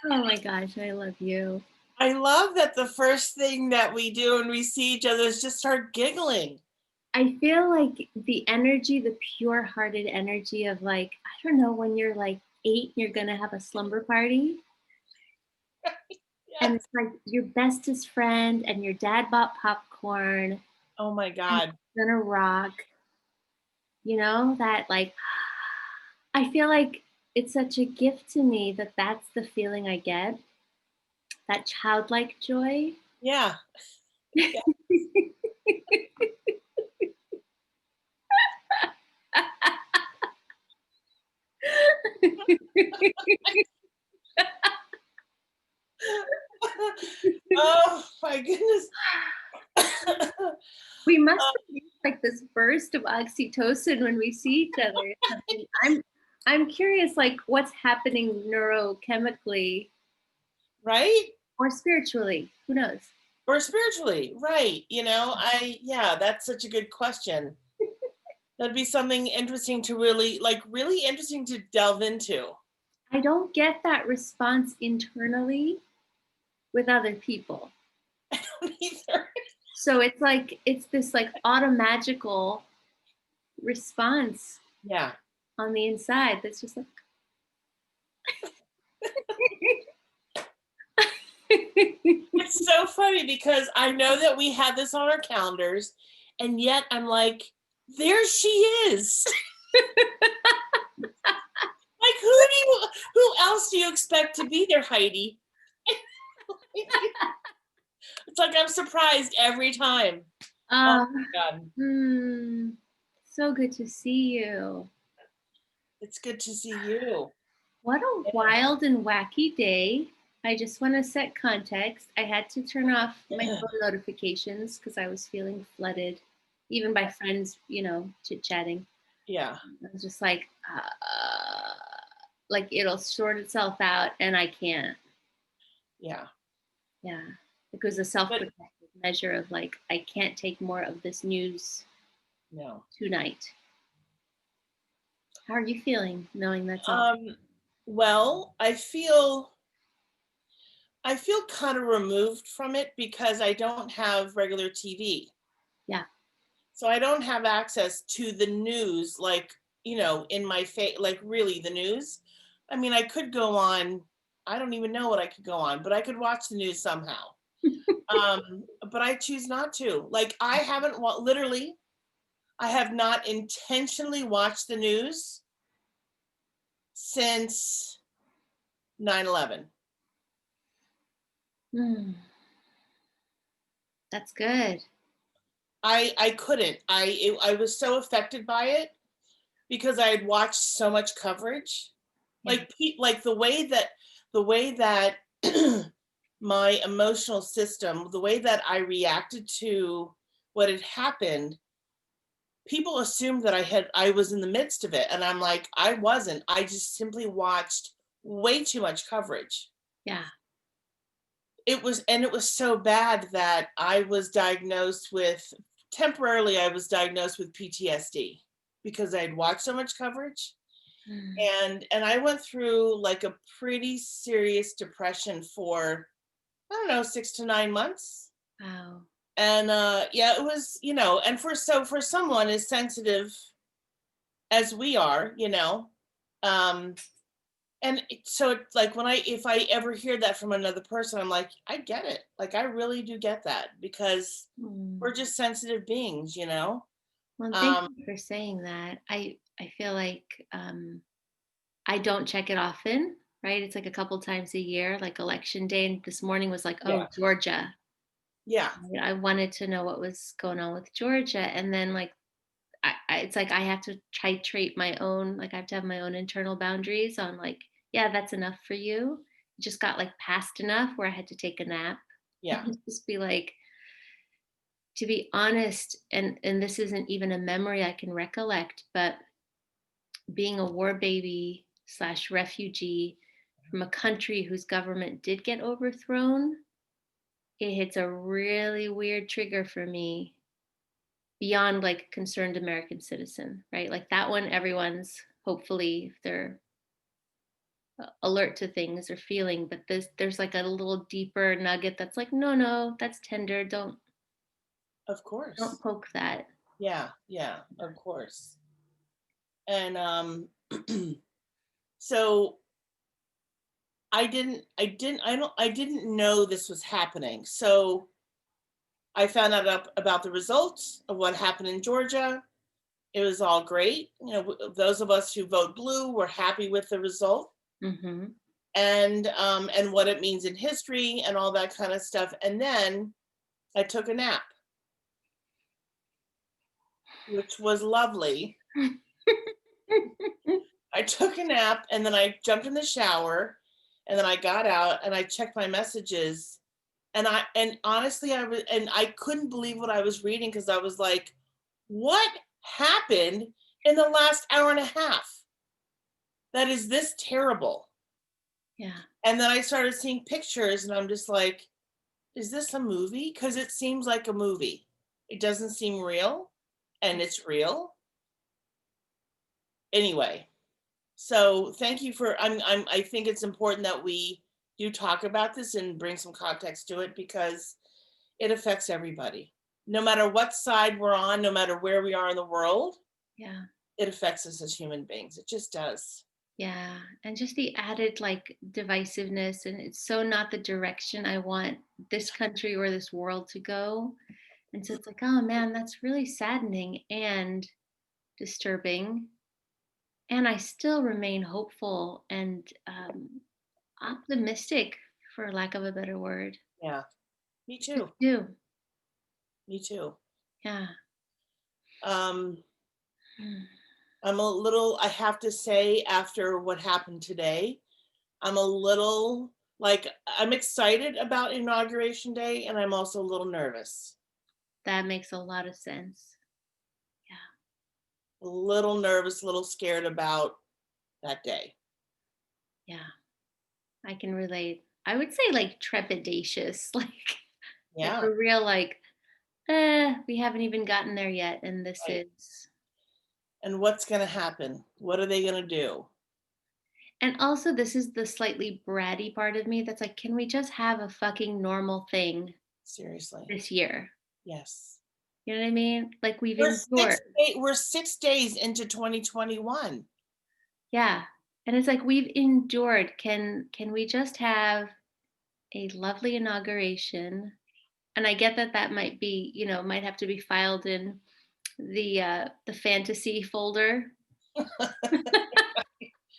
Oh my gosh, I love you. I love that the first thing that we do when we see each other is just start giggling. I feel like the energy, the pure-hearted energy of like, I don't know, when you're like 8, you're gonna have a slumber party, and Yes. it's like your bestest friend and your dad bought popcorn Oh my and God. it's gonna rock, that like I feel like it's such a gift to me that that's the feeling I get, that childlike joy. Yeah. Yeah. Oh my goodness. We must have like this burst of oxytocin when we see each other or something. I'm curious, like what's happening neurochemically Right? or spiritually. Who knows? Or spiritually, right? Yeah, that's such a good question. That'd be something interesting to really interesting to delve into. I don't get that response internally with other people. Either. So it's this like automagical response Yeah. on the inside that's just like It's so funny because I know that we had this on our calendars, and yet I'm like, there she is. Like, who else do you expect to be there, Heidi? It's like I'm surprised every time. Oh uh, my God. so good to see you. It's good to see you. What a wild and wacky day. I just want to set context. I had to turn off my Yeah. phone notifications because I was feeling flooded, even by friends, chit chatting. Yeah. I was just like it'll sort itself out and I can't. Yeah. Yeah. It was a self But protective measure of like, I can't take more of this news no. tonight. How are you feeling knowing that's all? Um, well, I feel kind of removed from it because I don't have regular TV. Yeah. So I don't have access to the news like, in my face, like really the news. I mean, I could go on, I don't even know what I could go on, but I could watch the news somehow. But I choose not to. Like I haven't literally I have not intentionally watched the news since 9/11. Hmm. That's good. I couldn't. I was so affected by it because I had watched so much coverage. Yeah. Like the way that my emotional system, the way that I reacted to what had happened, people assumed that I was in the midst of it, and I'm like, I wasn't. I just simply watched way too much coverage. Yeah. It was so bad that I was diagnosed with PTSD because I had watched so much coverage, Hmm. and I went through like a pretty serious depression for, I don't know, 6 to 9 months. Wow. And yeah, it was, and for someone as sensitive as we are, um and so it's like when if I ever hear that from another person, I'm like, I get it. Like I really do get that because we're Hmm. just sensitive beings. Well, thank um you for saying that. I feel like I don't check it often, right? It's like a couple times a year, like election day. And this morning was like, yeah. oh, Georgia. Yeah. I wanted to know what was going on with Georgia. And then like it's like I have to titrate my own, like I have to have my own internal boundaries on like, yeah, that's enough for you. It just got like past enough where I had to take a nap. Yeah. Just be like, to be honest, and this isn't even a memory I can recollect, but being a war baby slash refugee from a country whose government did get overthrown, it hits a really weird trigger for me beyond like concerned American citizen, right? Like that one, everyone's hopefully if they're alert to things or feeling, but there's like a little deeper nugget that's like, no, no, that's tender. Of Don't course. poke that. Yeah, yeah, of course. And so I didn't know this was happening. So I found out about the results of what happened in Georgia. It was all great. You know, those of us who vote blue were happy with the result, Hmm. and what it means in history and all that kind of stuff. And then I took a nap, which was lovely. I took a nap and then I jumped in the shower and then I got out and I checked my messages and honestly I couldn't believe what I was reading because I was like, what happened in the last hour and a half that is this terrible? Yeah, And then I started seeing pictures and I'm just like, is this a movie? Because it seems like a movie. It doesn't seem real and it's real. Anyway, so thank you for I think it's important that we do talk about this and bring some context to it because it affects everybody. No matter what side we're on, no matter where we are in the world, yeah, it affects us as human beings. It just does. yeah. And just the added like divisiveness, and it's so not the direction I want this country or this world to go. And so it's like, oh man, that's really saddening and disturbing. And I still remain hopeful and optimistic, for lack of a better word. Yeah. Me Just too. do. Me too. Yeah. Um Mm. I have to say after what happened today, I'm a little like I'm excited about inauguration day and I'm also a little nervous. That makes a lot of sense. Yeah. A little nervous, a little scared about that day. Yeah. I can relate. I would say like trepidatious, like Yeah, a real like, we haven't even gotten there yet, and this right. is. And what's going to happen? What are they going to do? And also, this is the slightly bratty part of me that's like, can we just have a fucking normal thing Seriously. this year? Yes. You know what I mean? Like we've endured. We're 6 days into 2021. Yeah. And it's like we've endured. Can we just have a lovely inauguration? And I get that that might be, might have to be filed in the fantasy folder. I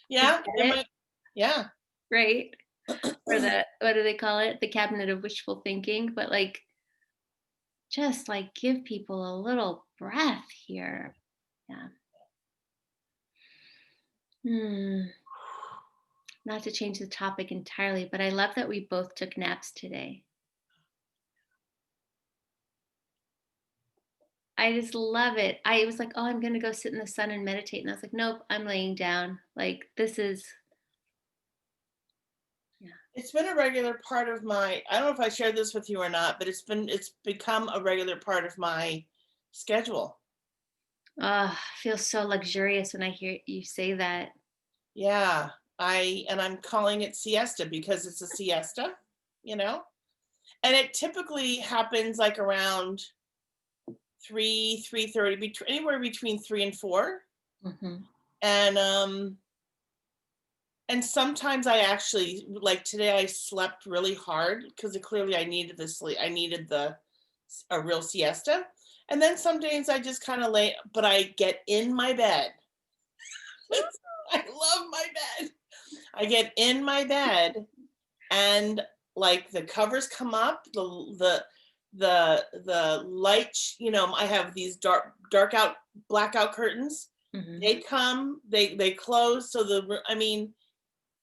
Yeah, get it it, might. Yeah. right? Or the what do they call it? The cabinet of wishful thinking, but like just like give people a little breath here. Yeah. Hmm. Not to change the topic entirely, but I love that we both took naps today. I just love it. I was like, "Oh, I'm gonna go sit in the sun and meditate," and I was like, "Nope, I'm laying down." Like this is, yeah. It's been a regular part of my, I don't know if I shared this with you or not, but it's become a regular part of my schedule. Feels so luxurious when I hear you say that. Yeah. I'm calling it siesta because it's a siesta, you know? And it typically happens like around 3:30, anywhere between 3 and 4. Mhm. And sometimes I actually like today I slept really hard because clearly I needed the sleep. I needed a real siesta. And then some days I just kind of lay, but I get in my bed. I love my bed. I get in my bed and like the covers come up, the light, I have these dark out blackout curtains. Mhm. They come, they close, so I mean,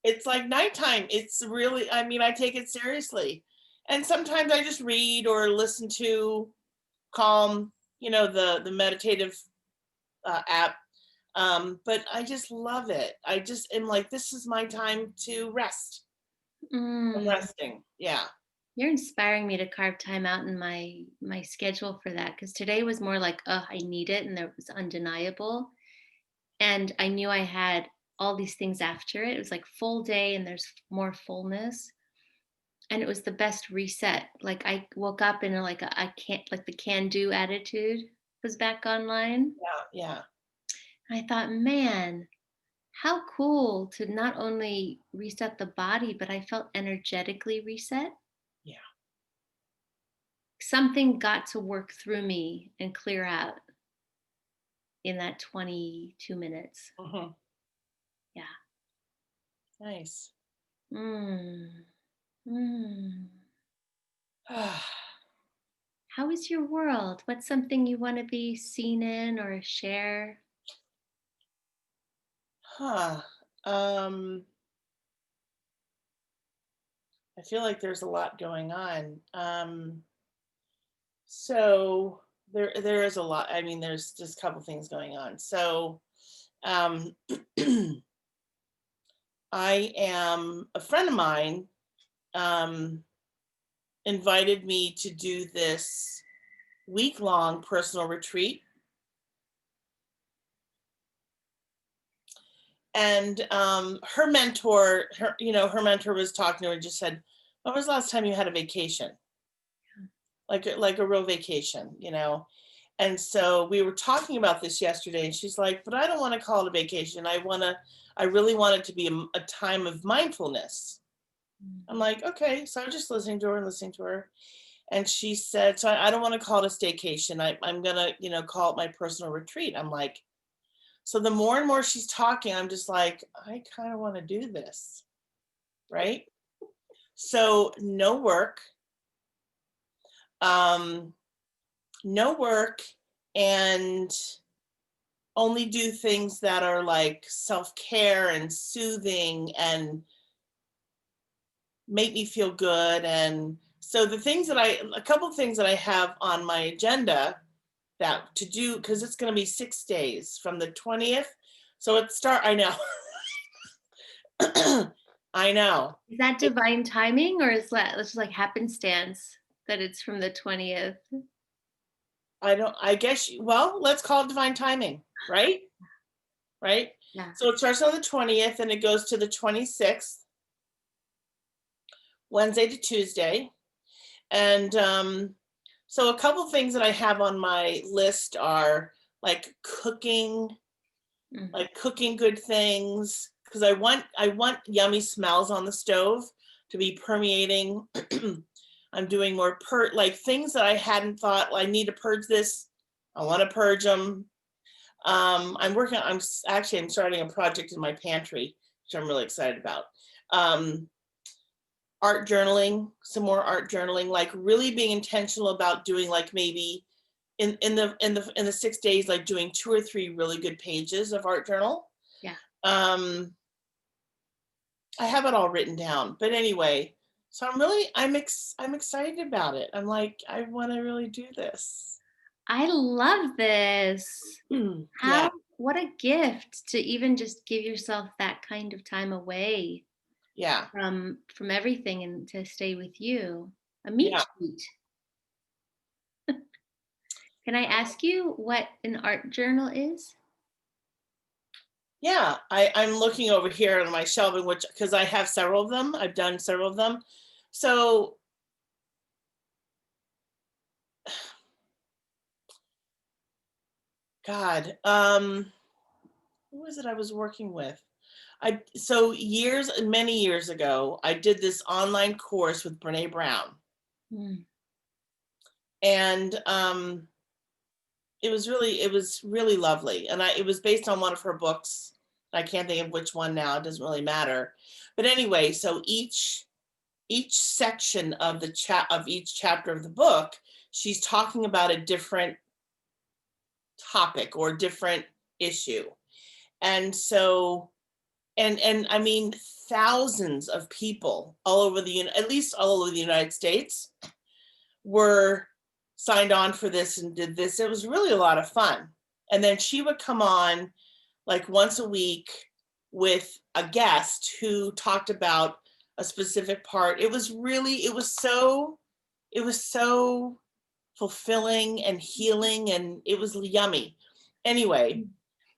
it's like nighttime. It's really, I mean, I take it seriously. And sometimes I just read or listen to Calm, the meditative app. But I just love it. I just am like, this is my time to rest. I'm Mm. resting. Yeah. You're inspiring me to carve time out in my schedule for that, because today was more like, oh, I need it, and there was undeniable. And I knew I had all these things after it. It was like full day and there's more fullness. And it was the best reset. Like I woke up in like a I can't, like the can do attitude was back online. Yeah, yeah, And I thought, man, how cool to not only reset the body, but I felt energetically reset. yeah. Something got to work through me and clear out in that 22 minutes. Mhm. Yeah. Nice. Mm. Mm. How is your world? What's something you want to be seen in or share? Huh. Um, I feel like there's a lot going on. So there is a lot. I mean, there's just a couple things going on. So um, I am a friend of mine um, invited me to do this week-long personal retreat, and her mentor was talking to her and just said, "When was the last time you had a vacation, like a real vacation?" And so we were talking about this yesterday, and she's like, "But I don't want to call it a vacation. I really want it to be a time of mindfulness." I'm Mm. like, "Okay." So I'm just listening to her and listening to her. And she said, "So I don't want to call it a staycation. I'm gonna, call it my personal retreat." I'm like, so the more and more she's talking, I'm just like, I kind of want to do this, right? So um, no work, and only do things that are like self-care and soothing and make me feel good. And so a couple of things that I have on my agenda that to do, because it's going to be 6 days from the 20th. So I know, I know. Is that divine timing, or is that just like happenstance that it's from the 20th? I don't, I guess, well, let's call it divine timing, right? Right. Yeah. So it starts on the 20th and it goes to the 26th, Wednesday to Tuesday. And so a couple things that I have on my list are like Mm. cooking good things, because I want yummy smells on the stove to be permeating. I'm doing more like things that I hadn't thought, well, I need to purge this. I want to purge them. I'm starting a project in my pantry, which I'm really excited about. Um, art journaling, some more art journaling, like really being intentional about doing like maybe in the 6 days, like doing 2 or 3 really good pages of art journal. Yeah. um I have it all written down, but anyway, so I'm excited about it. I'm like, I want to really do this. I love this. Yeah, How What a gift to even just give yourself that kind of time away yeah, from everything and to stay with you. A meet yeah, treat. Can I ask you what an art journal is? yeah. I'm looking over here on my shelf, in which, because I have several of them, I've done several of them. So God, who was it I was working with? Many years ago, I did this online course with Brene Brown, Mm. and it was really lovely, and it was based on one of her books. I can't think of which one now. It doesn't really matter, but anyway, so each section of each chapter of the book, she's talking about a different topic or different issue, and so and I mean, thousands of people all over at least all over the United States were signed on for this and did this. It was really a lot of fun. And then she would come on like once a week with a guest who talked about a specific part. It was so fulfilling and healing, and it was yummy. Anyway,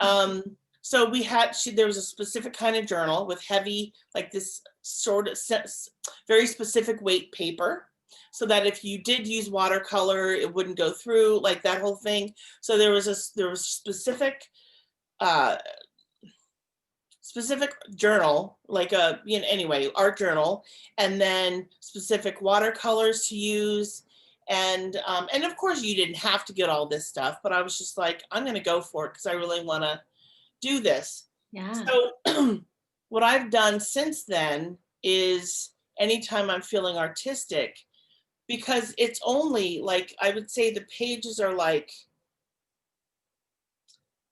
Mm. um, so there was a specific kind of journal with heavy, like this sort of very specific weight paper, so that if you did use watercolor, it wouldn't go through, like that whole thing. So there was uh, specific journal, like a, anyway, art journal, and then specific watercolors to use. And of course you didn't have to get all this stuff, but I was just like, I'm going to go for it because I really want to do this. Yeah. So what I've done since then is anytime I'm feeling artistic, because it's only like, I would say the pages are like,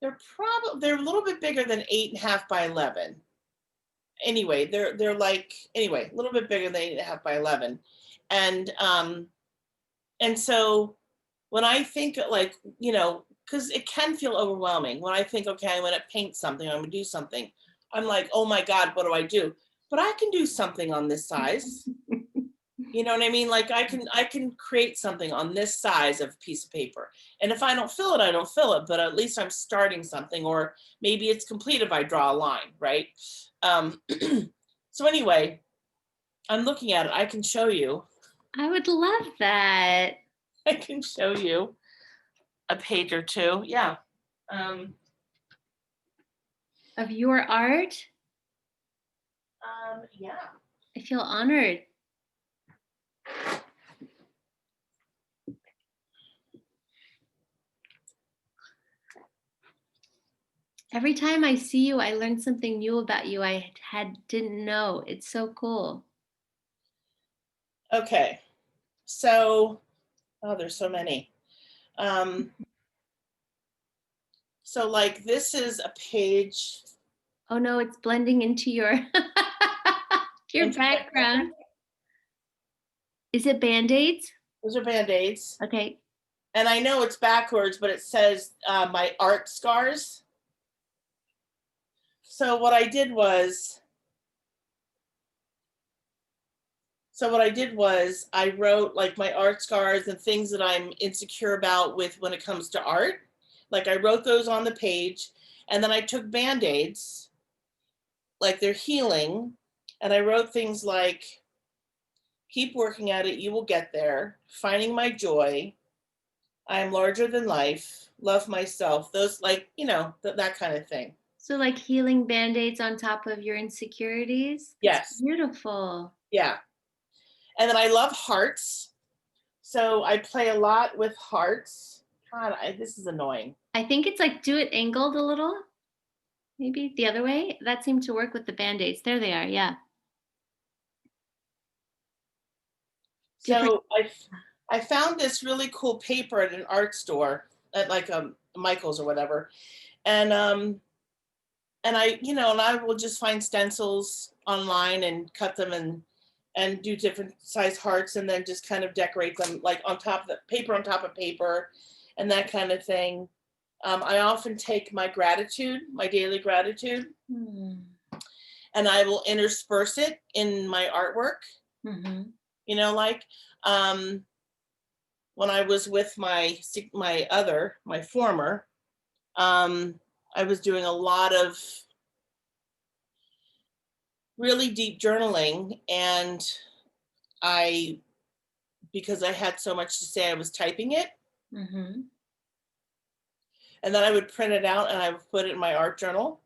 they're a little bit bigger than 8.5 by 11. Anyway, they're like, anyway, a little bit bigger than 8.5 by 11. And um and so when I think, like, because it can feel overwhelming when I think, okay, I'm going to paint something, I'm going to do something, I'm like, oh my god, what do I do? But I can do something on this size. You know what I mean? Like, I can create something on this size of piece of paper. And if I don't fill it, I don't fill it, but at least I'm starting something, or maybe it's complete if I draw a line, right? Um, so anyway, I'm looking at it. I can show you. I would love that. I can show you a page or two. Yeah. Um, Of your art? yeah. I feel honored. Every time I see you, I learn something new about you I didn't know. It's so cool. Okay. So, oh, there's so many. Um, so like this is a page Oh no, it's blending into your your into my background. background. Is it Band-Aids? Those are Band-Aids. Okay. And I know it's backwards, but it says my art scars. So what I did was, I wrote like my art scars and things that I'm insecure about with when it comes to art. Like, I wrote those on the page, and then I took Band-Aids, like they're healing, and I wrote things like, keep working at it, you will get there, finding my joy, I am larger than life, love myself, those, like, that kind of thing. So like healing Band-Aids on top of your insecurities? That's Yes. beautiful. Yeah. And then I love hearts. So I play a lot with hearts. God, this is annoying. I think it's like do it angled a little, maybe the other way. That seemed to work with the Band-Aids. There they are. Yeah. Different. So I found this really cool paper at an art store, at like Michael's or whatever. And I will just find stencils online and cut them, and do different size hearts, and then just kind of decorate them, like on top of the paper, on top of paper, and that kind of thing. I often take my daily gratitude, Hmm. and I will intersperse it in my artwork. Mhm. Like, um, when I was with my former, um, I was doing a lot of really deep journaling, and I because I had so much to say, I was typing it, Mhm. and then I would print it out and I would put it in my art journal,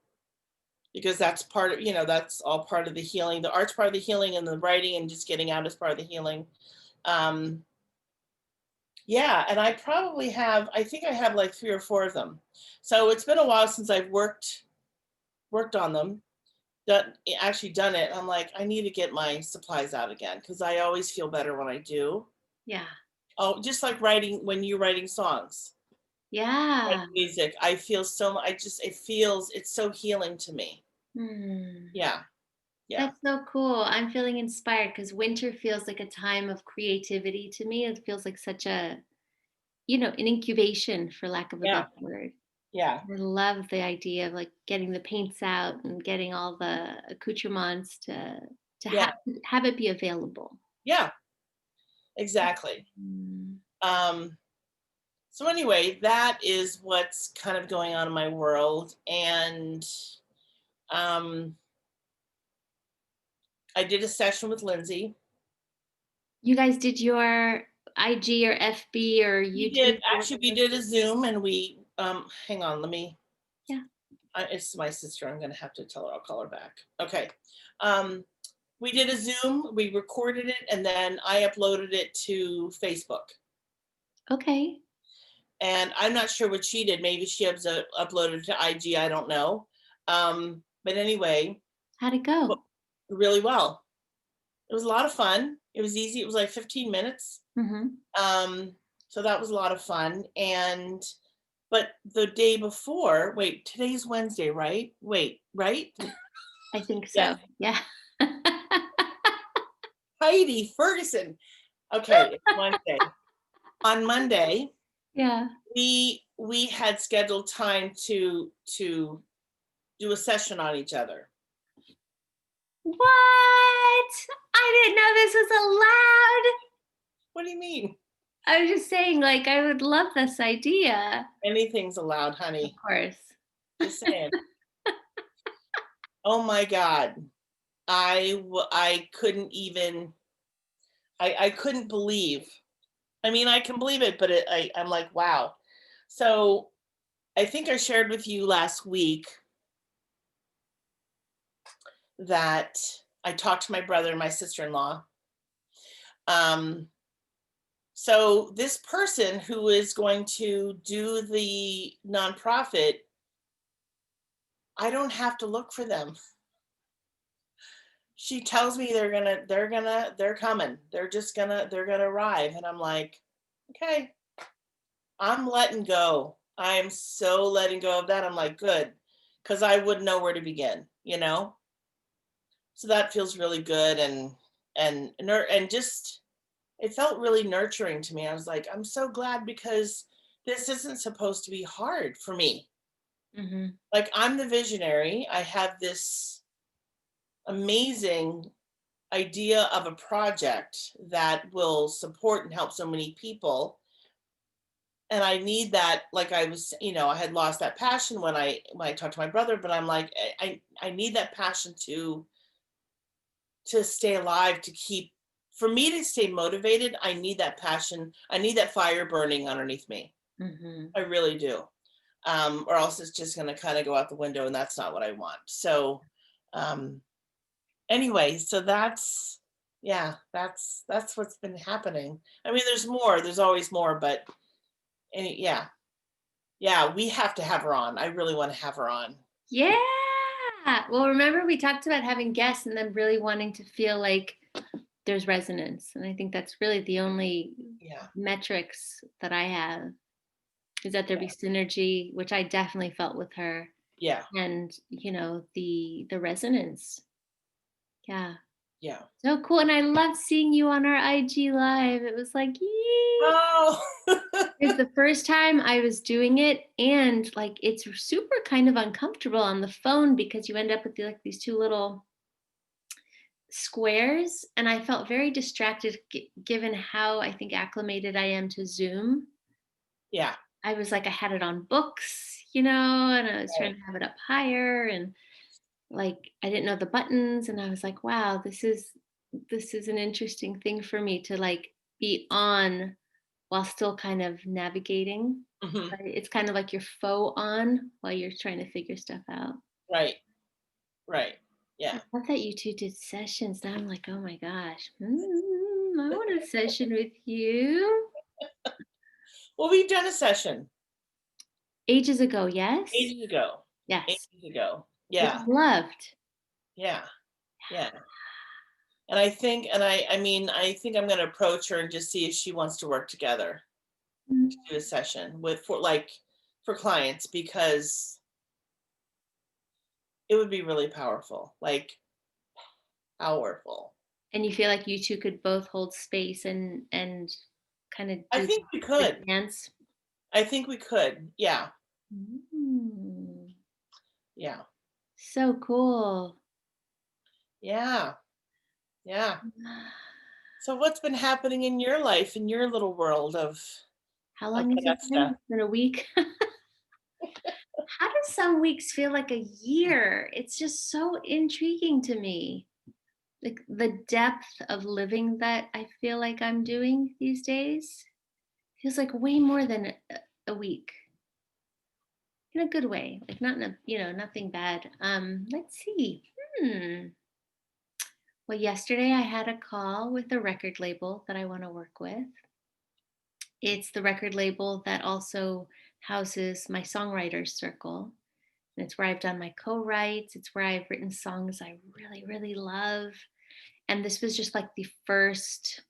because that's all part of the healing. The art's part of the healing, and the writing and just getting out is part of the healing. Um, yeah, and I think I have like 3 or 4 of them. So it's been a while since I've worked on them, actually done it. I'm like, I need to get my supplies out again, because I always feel better when I do. Yeah. Oh, just like writing, when you're writing songs, Yeah. writing music, it's so healing to me. Hmm. Yeah, yeah, That's so cool. I'm feeling inspired because winter feels like a time of creativity to me. It feels like such a, an incubation, for lack of a yeah, better word. yeah, I love the idea of like getting the paints out and getting all the accoutrements to to Yeah. have it be available. Yeah. Exactly. Mm. Um, so anyway, that is what's kind of going on in my world. And um, I did a session with Lindsay. You guys did your IG or FB or We did YouTube or actually we whatever? did a Zoom and we hang on, let me Yeah. it's my sister. I'm gonna have to tell her, I'll call her back. Okay. Um, we did a Zoom, we recorded it, and then I uploaded it to Facebook. Okay. And I'm not sure what she did. Maybe she uploaded to IG. I don't know. But anyway, How'd it go? really well. It was a lot of fun. It was easy. It was like 15 minutes. Mhm. Um, so that was a lot of fun. And but the day before, wait, today's Wednesday, right? Wait, right? I think Yes. so. Yeah. Heidi Ferguson. Okay, it's Wednesday. On Monday, Yeah. we had scheduled time to do a session on each other. What? I didn't know this was allowed. What do you mean? I was just saying, like, I would love this idea. Anything's allowed, Of honey. course. Just saying. Oh my God. I couldn't even I couldn't believe. I mean, I can believe it, but I'm like, wow. So I think I shared with you last week that I talked to my brother and my sister-in-law. Um, so this person who is going to do the nonprofit, I don't have to look for them. She tells me they're coming. They're gonna arrive. And I'm like, okay, I'm letting go. I am so letting go of that. I'm like, good. Cause I wouldn't know where to begin, you know? So that feels really good and just it felt really nurturing to me. I was like, I'm so glad because this isn't supposed to be hard for me. Mhm. Like I'm the visionary. I have this amazing idea of a project that will support and help so many people. And I need that, like I was, I had lost that passion when I talked to my brother, but I'm like, I need that passion to stay alive, to keep for me to stay motivated. I need that passion. I need that fire burning underneath me. Mhm. I really do. Or else it's just gonna kind of go out the window, and that's not what I want. So um anyway, so that's yeah, that's what's been happening. I mean, there's more, there's always more, but yeah, yeah, we have to have her on. I really want to have her on. Yeah. Well, remember we talked about having guests and then really wanting to feel like there's resonance, and I think that's really the only Yeah, metrics that I have is that there yeah, be synergy, which I definitely felt with her, yeah, and, the resonance. Yeah. yeah. So cool, and I loved seeing you on our IG live. It was like, "Yee." Oh, It's the first time I was doing it, and, like, it's super kind of uncomfortable on the phone because you end up with, like, these 2 little squares, and I felt very distracted given how, I think, acclimated I am to Zoom. yeah, I was like I had it on books, and I was trying right. to have it up higher, and, like, I didn't know the buttons, and I was like, "Wow, this is an interesting thing for me to, like, be on while still kind of navigating." Hmm. Right? It's kind of like your faux on while you're trying to figure stuff out. Right, right. I Yeah. love that you 2 did sessions. Now I'm like, "Oh my gosh, I want a session with you." Well, we've done a session Ages ago, yes? ages ago. Yes. Ages ago. Which Yeah, I loved. yeah, yeah. And I think I'm gonna approach her and just see if she wants to work together to Mm. do a session for clients, because it would be really powerful, like powerful. And you feel like you 2 could both hold space and kinda I do think we the could. dance? I think we could. Yeah, Mm. yeah, So cool. yeah. Yeah. So what's been happening in your life, in your little world How of long has it been? Podesta? It's been a week. How do some weeks feel like a year? It's just so intriguing to me. Like the depth of living that I feel like I'm doing these days feels like way more than a week in a good way. Like not in a, nothing bad. Let's see. Hmm. Well, yesterday I had a call with a record label that I want to work with. It's the record label that also houses my songwriters circle. And it's where I've done my co-writes. It's where I've written songs I really, really love. And this was just like the first,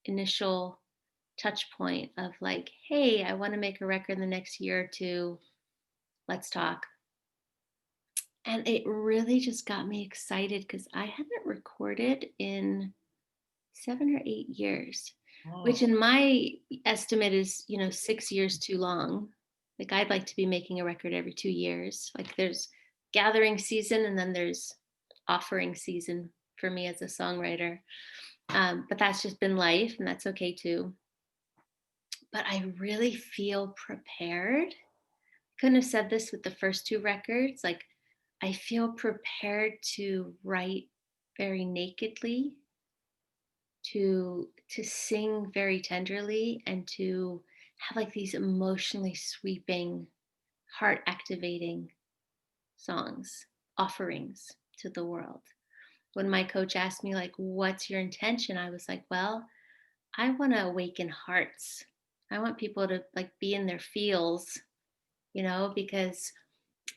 initial touch point of like, hey, I want to make a record in the next year or two. Let's talk. And it really just got me excited because I hadn't recorded in 7 or 8 years, which Mm, in my estimate is, 6 years too long. Like I'd like to be making a record every 2 years. Like there's gathering season and then there's offering season for me as a songwriter. But that's just been life and that's okay too. But I really feel prepared. Couldn't have said this with the first two records. Like I feel prepared to write very nakedly, to sing very tenderly, and to have like these emotionally sweeping, heart activating songs, offerings to the world. When my coach asked me like what's your intention, I was like, well, I want to awaken hearts. I want people to like be in their feels, because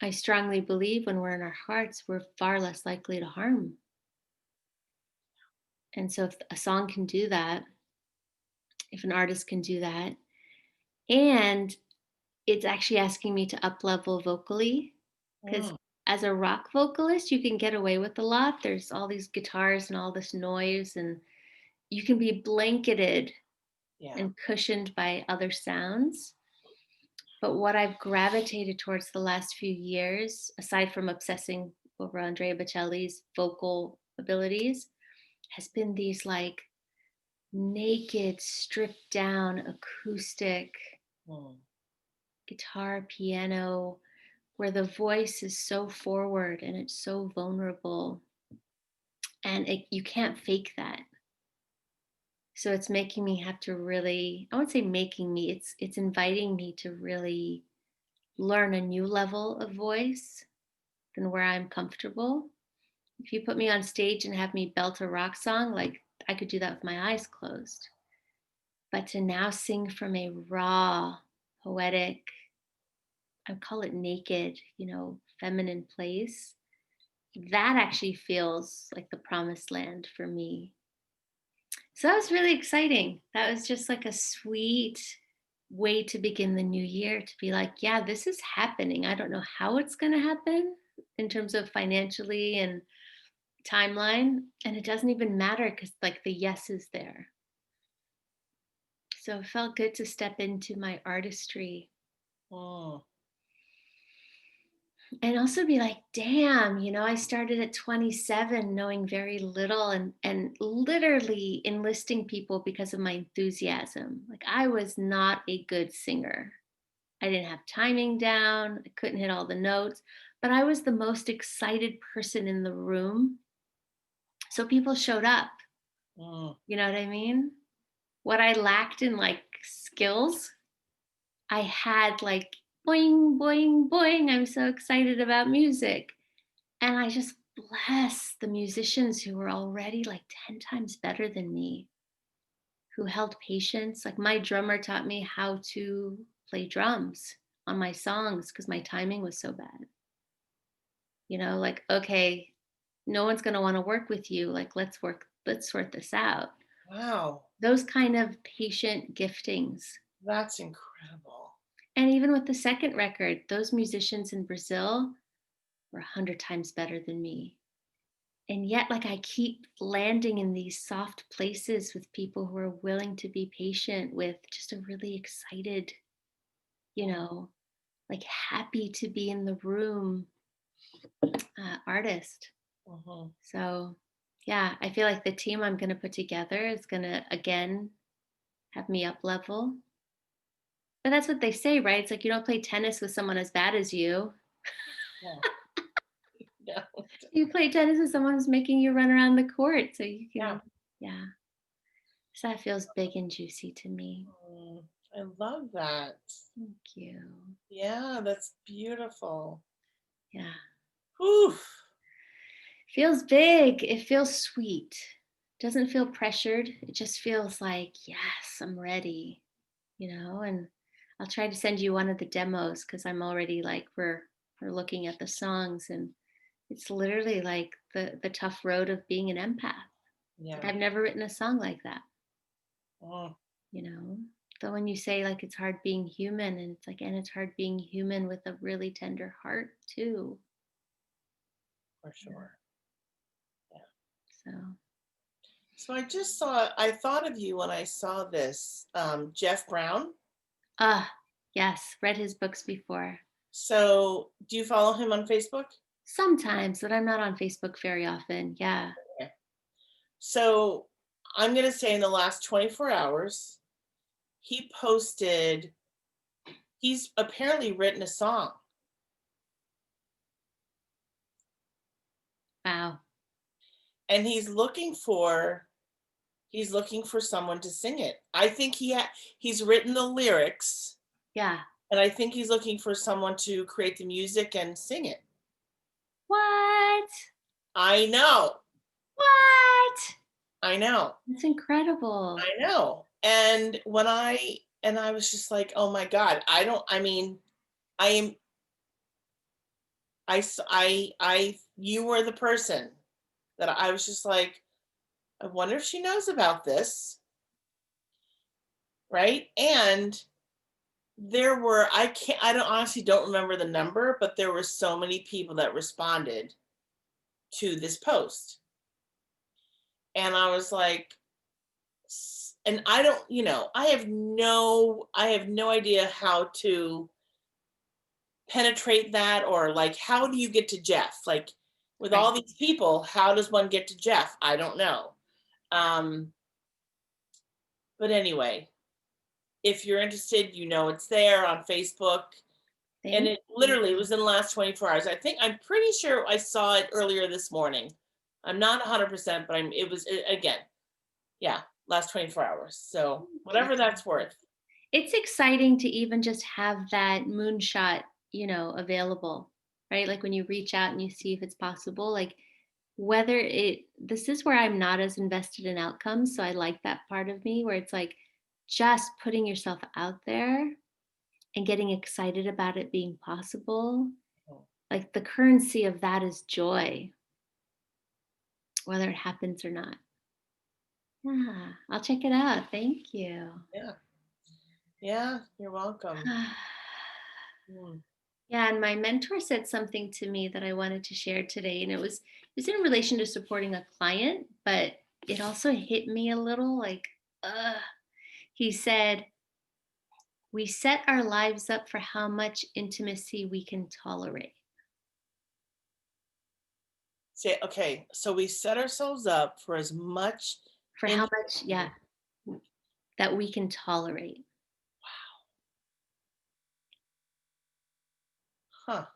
I strongly believe when we're in our hearts, we're far less likely to harm. And so if a song can do that, if an artist can do that, and it's actually asking me to up level vocally, because mm, as a rock vocalist, you can get away with a lot. There's all these guitars and all this noise, and you can be blanketed yeah. and cushioned by other sounds. But what I've gravitated towards the last few years, aside from obsessing over Andrea Bocelli's vocal abilities, has been these like naked, stripped down acoustic Mm, guitar, piano, where the voice is so forward and it's so vulnerable, and you can't fake that. So it's making me have to really, I won't say making me, it's inviting me to really learn a new level of voice than where I'm comfortable. If you put me on stage and have me belt a rock song, like I could do that with my eyes closed. But to now sing from a raw, poetic, I would call it naked, feminine place, that actually feels like the promised land for me. So that was really exciting. That was just like a sweet way to begin the new year, to be like, yeah, this is happening. I don't know how it's going to happen in terms of financially and timeline. And it doesn't even matter because, like, the yes is there. So it felt good to step into my artistry mm, and also be like, damn, I started at 27 knowing very little, and literally enlisting people because of my enthusiasm. Like I was not a good singer. I didn't have timing down. I couldn't hit all the notes, but I was the most excited person in the room. So people showed up. mm. You know what I mean? What I lacked in like skills, I had like boing, boing, boing. I'm so excited about music. And I just bless the musicians who were already like 10 times better than me, who held patience. Like my drummer taught me how to play drums on my songs because my timing was so bad. Like, okay, no one's going to want to work with you. Like, let's sort this out. Wow, Those kind of patient giftings. that's incredible. And even with the second record, those musicians in Brazil were 100 times better than me. And yet, like, I keep landing in these soft places with people who are willing to be patient with just a really excited, you Mm, know, like happy to be in the room artist. mhm. So, Yeah, I feel like the team I'm gonna put together is gonna, again, have me up level. But that's what they say, right? It's like you don't play tennis with someone as bad as you. Yeah. Yeah. You play tennis with someone who's making you run around the court so you Yeah. can, yeah. So that feels big and juicy to me. Mm, I love that. Thank you. Yeah, that's beautiful. Yeah. Whew. Feels big. It feels sweet. Doesn't feel pressured. It just feels like, yes, I'm ready, and I'll try to send you one of the demos because I'm already like we're looking at the songs, and it's literally like the tough road of being an empath. It's like Yeah. I've never written a song like that, Mm, you know. So when you say like it's hard being human, and it's like, and it's hard being human with a really tender heart too. for Yeah. sure. Yeah. So I thought of you when I saw this, Jeff Brown. yes, read his books before. So do you follow him on Facebook? Sometimes, but I'm not on Facebook very often. Yeah. Yeah. So I'm going to say in the last 24 hours, he posted, he's apparently written a song Wow. and he's looking for someone to sing it. I think he's written the lyrics Yeah. and I think he's looking for someone to create the music and sing it. What? I know. What? I know. That's incredible. I know. And I was just like, "Oh my god, I mean, I am you were the person that I was just like, I wonder if she knows about this, right?" And I don't honestly don't remember the number, but there were so many people that responded to this post. And I was like, and I don't, I have no idea how to penetrate that, or like how do you get to Jeff? Like with Right. all these people, how does one get to Jeff? I don't know. Um, but anyway, if you're interested, it's there on Facebook. And Thank it you. literally was in the last 24 hours. I'm pretty sure I saw it earlier this morning. I'm not 100%, but it was again, yeah, last 24 hours. So Thank whatever you. that's worth. It's exciting to even just have that moonshot, available, right? Like when you reach out and you see if it's possible, like this is where I'm not as invested in outcomes. So I like that part of me where it's like just putting yourself out there and getting excited about it being possible. Like the currency of that is joy, whether it happens or not. Yeah, I'll check it out. Thank you. Yeah. Yeah, you're welcome. Mm, Yeah, and my mentor said something to me that I wanted to share today, and it was in relation to supporting a client, but it also hit me a little like, he said, "We set our lives up for how much intimacy we can tolerate, say, okay, so we set ourselves up for as much for how much, intimacy. yeah, that we can tolerate." Huh.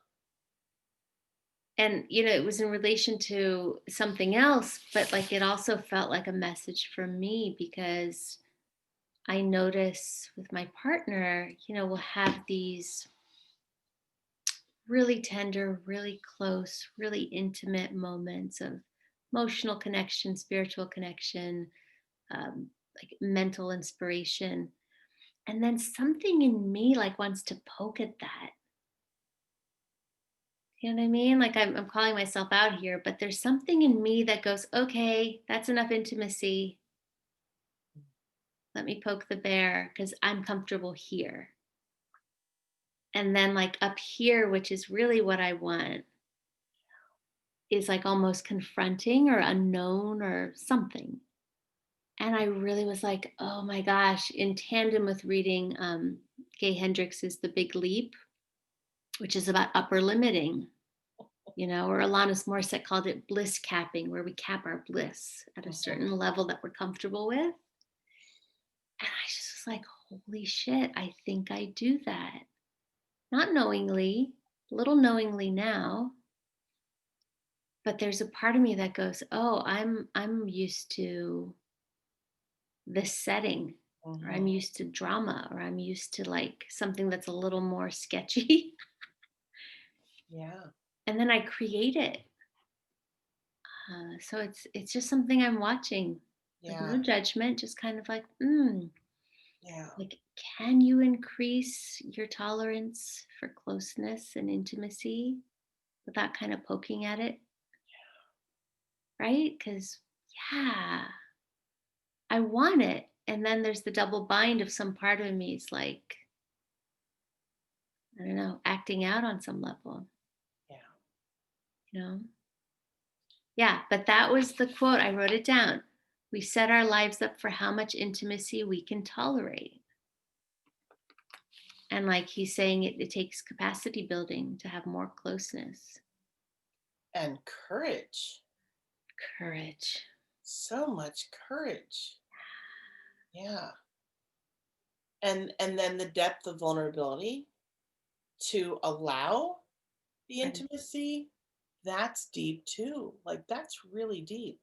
And it was in relation to something else, but like it also felt like a message for me because I notice with my partner, we'll have these really tender, really close, really intimate moments of emotional connection, spiritual connection, like mental inspiration. And then something in me like wants to poke at that. You know what I mean? Like I'm calling myself out here, but there's something in me that goes, okay, that's enough intimacy. Let me poke the bear because I'm comfortable here. And then, like up here, which is really what I want, is like almost confronting or unknown or something. And I really was like, oh my gosh, in tandem with reading Gay Hendrix's The Big Leap, which is about upper limiting. or Alanis Morissette called it bliss capping, where we cap our bliss at a Mhm. certain level that we're comfortable with. And I just was like, holy shit, I think I do that. Not knowingly, a little knowingly now, but there's a part of me that goes, "Oh, I'm used to this setting, or I'm Mhm. used to drama, or I'm used to like something that's a little more sketchy." Yeah. And then I create it. So it's just something I'm watching with Yeah. no judgment, just kind of like, Yeah. like, can you increase your tolerance for closeness and intimacy without kind of poking at it, right? Because, yeah, I want it. And then there's the double bind of some part of me is like, I don't know, acting out on some level, Yeah. you know? Yeah, but that was the quote. I wrote it down. We set our lives up for how much intimacy we can tolerate. And like he's saying, it takes capacity building to have more closeness, And courage. courage. So much courage. Yeah. And then the depth of vulnerability to allow the Right. intimacy, that's deep too. Like that's really deep.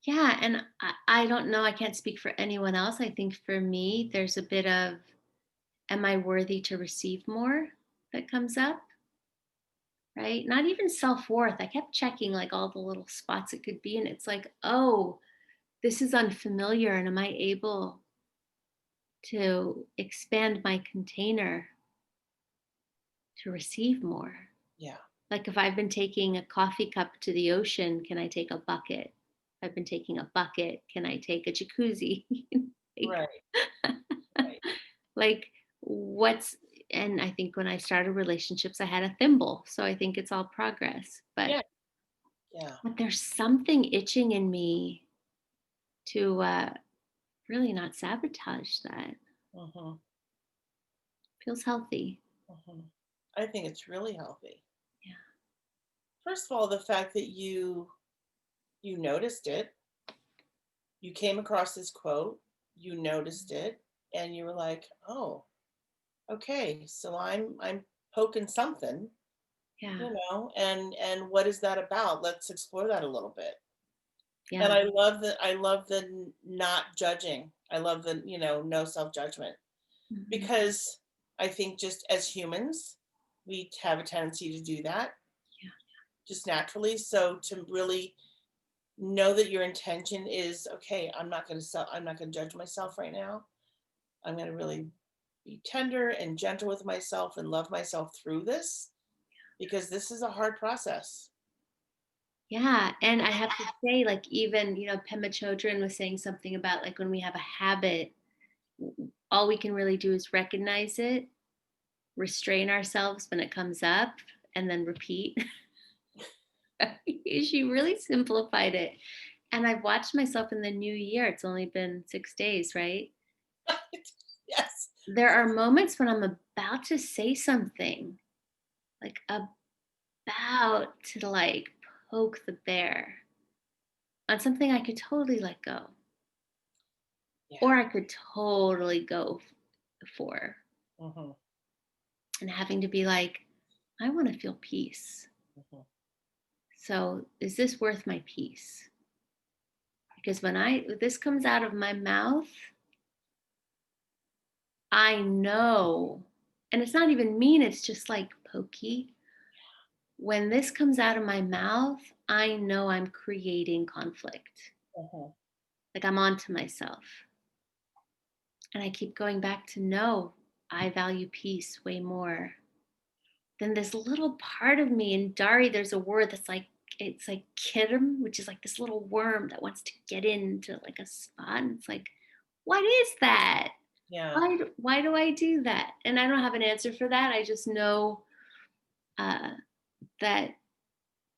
Yeah. And I don't know. I can't speak for anyone else. I think for me, there's a bit of, am I worthy to receive more that comes up? Right. Not even self worth. I kept checking like all the little spots it could be. And it's like, oh, this is unfamiliar. And am I able to expand my container to receive more? Yeah. Like if I've been taking a coffee cup to the ocean, can I take a bucket? If I've been taking a bucket, can I take a jacuzzi? like, Right. Right. like what's and I think when I started relationships, I had a thimble. So I think it's all progress. But Yeah. Yeah. but there's something itching in me to really not sabotage that. Mhm. Feels healthy. Mhm. I think it's really healthy. Yeah. First of all, the fact that you noticed it, you came across this quote, you noticed it, and you were like, "Oh, okay, so I'm poking something, Yeah. and what is that about? Let's explore that a little bit." And Yeah. I love the not judging. I love the, no self-judgment Mhm. because I think just as humans, we have a tendency to do that Yeah. just naturally. So to really know that your intention is okay, I'm not going to judge myself right now. I'm going to really be tender and gentle with myself and love myself through this because this is a hard process. Yeah, and I have to say, like, even, Pema Chodron was saying something about, like, when we have a habit, all we can really do is recognize it, restrain ourselves when it comes up, and then repeat. She really simplified it. And I've watched myself in the new year. It's only been 6 days, right? Yes. There are moments when I'm about to say something, like about to like poke the bear on something I could totally let go, or Yeah. I could totally go for, Hmm. and having to be like, I want to feel peace. Hmm. So is this worth my peace? Because when this comes out of my mouth, I know, and it's not even mean, it's just like pokey. When this comes out of my mouth, I know I'm creating conflict. Hmm. Like I'm onto myself. And I keep going back to no, I value peace way more. Then this little part of me in Dari, there's a word that's like, it's like kirim, which is like this little worm that wants to get into like a spot. And it's like, what is that? Yeah. Why do I do that? And I don't have an answer for that. I just know uh, that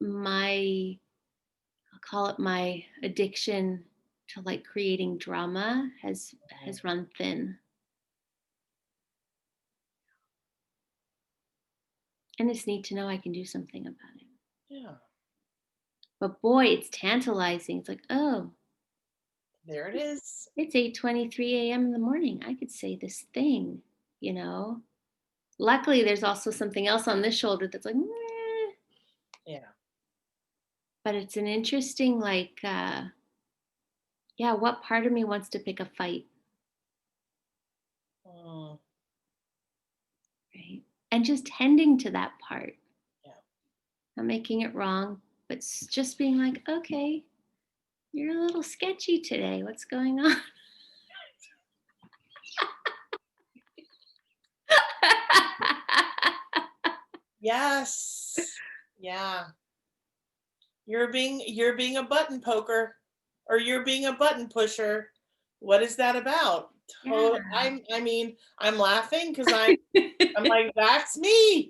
I'll call it my addiction to like creating drama has Mhm. run thin. And it's neat to know I can do something about it. Yeah. But boy, it's tantalizing. It's like, oh, There it is. it's 8:23 a.m. in the morning. I could say this thing, you know. Luckily, there's also something else on this shoulder that's like, "Meh," Yeah. but it's an interesting, like, yeah, what part of me wants to pick a fight, Mm, right? And just tending to that part, yeah. not making it wrong, but just being like, okay, you're a little sketchy today. What's going on? Yes. Yeah. You're being a button poker, or you're being a button pusher. What is that about? Yeah. I mean, I'm laughing because I'm like, that's me.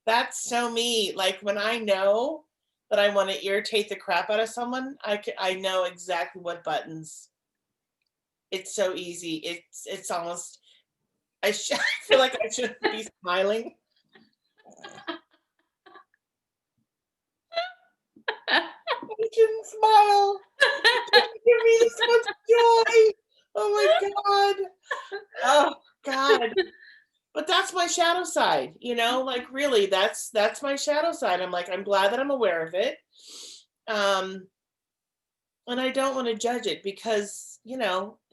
That's so me. Like when I know that I want to irritate the crap out of someone, I know exactly what buttons. It's so easy. It's almost I feel like I shouldn't be smiling. I shouldn't smile. Give me this much joy. Oh my god. Oh god. But that's my shadow side, like really that's my shadow side. I'm like, I'm glad that I'm aware of it. Um and I don't want to judge it because,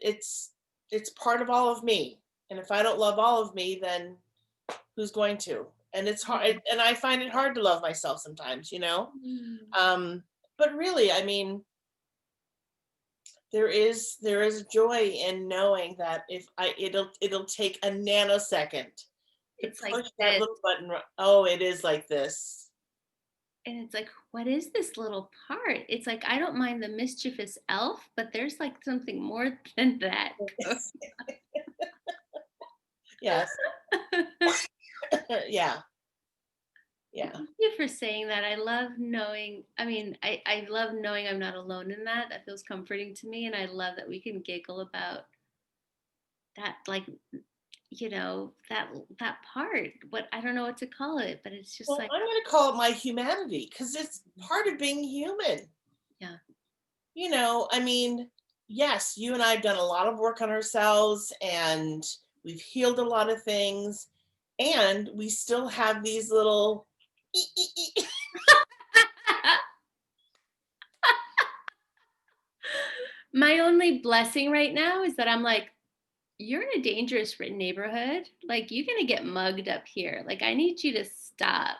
it's part of all of me. And if I don't love all of me, then who's going to? And it's hard, and I find it hard to love myself sometimes. Mm. Um but really, I mean, there is joy in knowing that if it'll take a nanosecond to It's like push that this. little button. Oh, it is like this. And it's like, what is this little part? It's like, I don't mind the mischievous elf, but there's like something more than that. Yes. Yeah. Yeah. Thank you for saying that. I love knowing, I mean, I love knowing I'm not alone in that. That feels comforting to me. And I love that we can giggle about that, like, that part. What I don't know what to call it, but it's just Well, like, I'm going to call it my humanity because it's part of being human. yeah. I mean, yes, you and I have done a lot of work on ourselves, and we've healed a lot of things, and we still have these little My only blessing right now is that I'm like, you're in a dangerous neighborhood. Like, you're going to get mugged up here. Like, I need you to stop.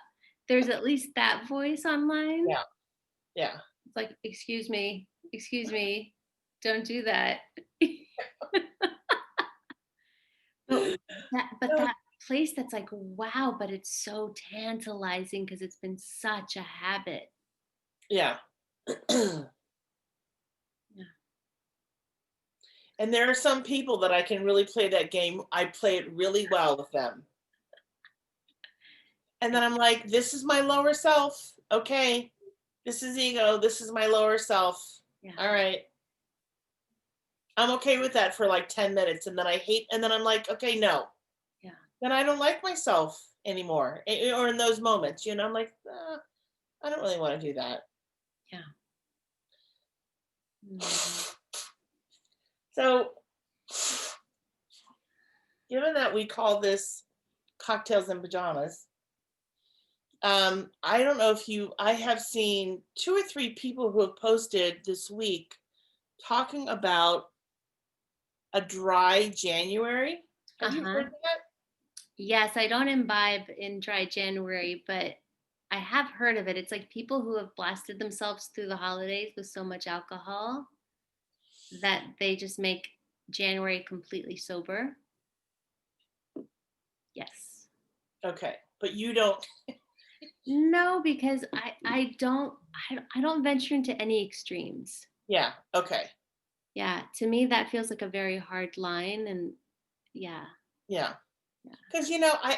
There's at least that voice online. Yeah. Yeah. It's like, excuse me, don't do that. but that place that's like, wow, but it's so tantalizing because it's been such a habit. Yeah. Yeah. And there are some people that I can really play that game. I play it really well with them. And then I'm like, this is my lower self. Okay. This is ego. This is my lower self. Yeah. All right. I'm okay with that for like 10 minutes. And then and then I'm like, okay, no. Yeah. Then I don't like myself anymore. Or in those moments, I'm like, I don't really want to do that. Yeah. Mm. So, given that we call this cocktails and pajamas, I don't know if I have seen two or three people who have posted this week talking about a dry January. Have you Uh-huh. heard that? Yes, I don't imbibe in dry January, but I have heard of it. It's like people who have blasted themselves through the holidays with so much alcohol that they just make January completely sober. Yes. Okay, but you don't. No, because I don't venture into any extremes. Yeah. Okay. Yeah, to me that feels like a very hard line, and yeah. Yeah. Yeah. Because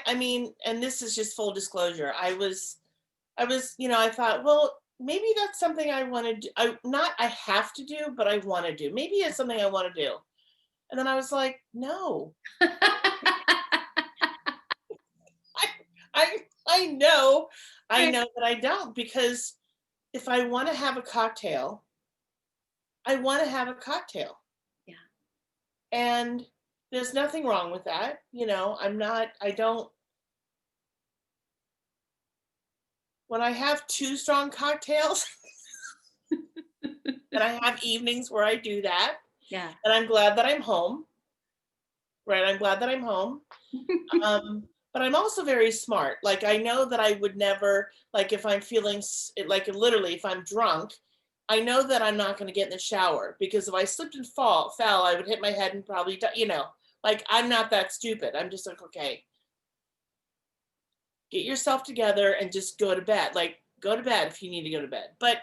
I mean, and this is just full disclosure. I thought, well, maybe that's something I want to do. I have to do, but I want to do. Maybe it's something I want to do. And then I was like, no, I I know I Right. know that I don't, because if I want to have a cocktail, I want to have a cocktail. Yeah. And there's nothing wrong with that. I don't, when I have two strong cocktails, and I have evenings where I do that, Yeah. and I'm glad that I'm home, right? I'm glad that I'm home. But I'm also very smart. Like, I know that I would never, like, if I'm feeling like, literally, if I'm drunk, I know that I'm not going to get in the shower, because if I slipped and fell, I would hit my head and probably die. Like, I'm not that stupid. I'm just like, okay, get yourself together and just go to bed. Like, go to bed if you need to go to bed. But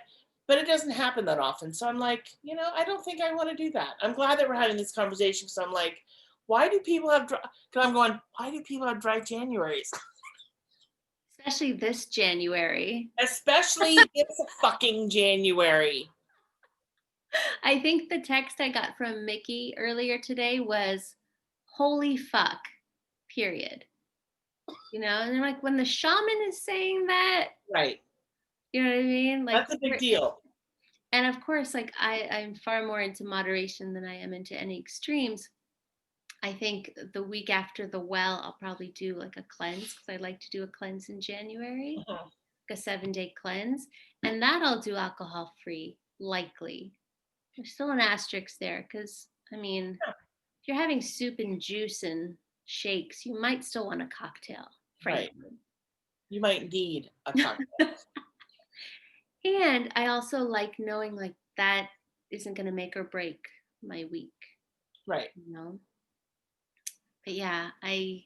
it doesn't happen that often. So I'm like, I don't think I want to do that. I'm glad that we're having this conversation, because I'm like, why do people have dry? Because I'm going, why do people have dry Januaries? Especially this January. Especially this fucking January. I think the text I got from Mickey earlier today was, "Holy fuck," period. And they're like, when the shaman is saying that, Right. you know what I mean? Like, That's a big deal. and of course, like I'm far more into moderation than I am into any extremes. I think the week after the well, I'll probably do like a cleanse because I like to do a cleanse in January, Mhm. like a 7-day cleanse. And that I'll do alcohol free, likely. There's still an asterisk there because, I mean, Yeah, if you're having soup and juice and shakes, you might still want a cocktail, right. frankly. You might need a cocktail. And I also like knowing like that isn't going to make or break my week, Right. you know? But yeah, I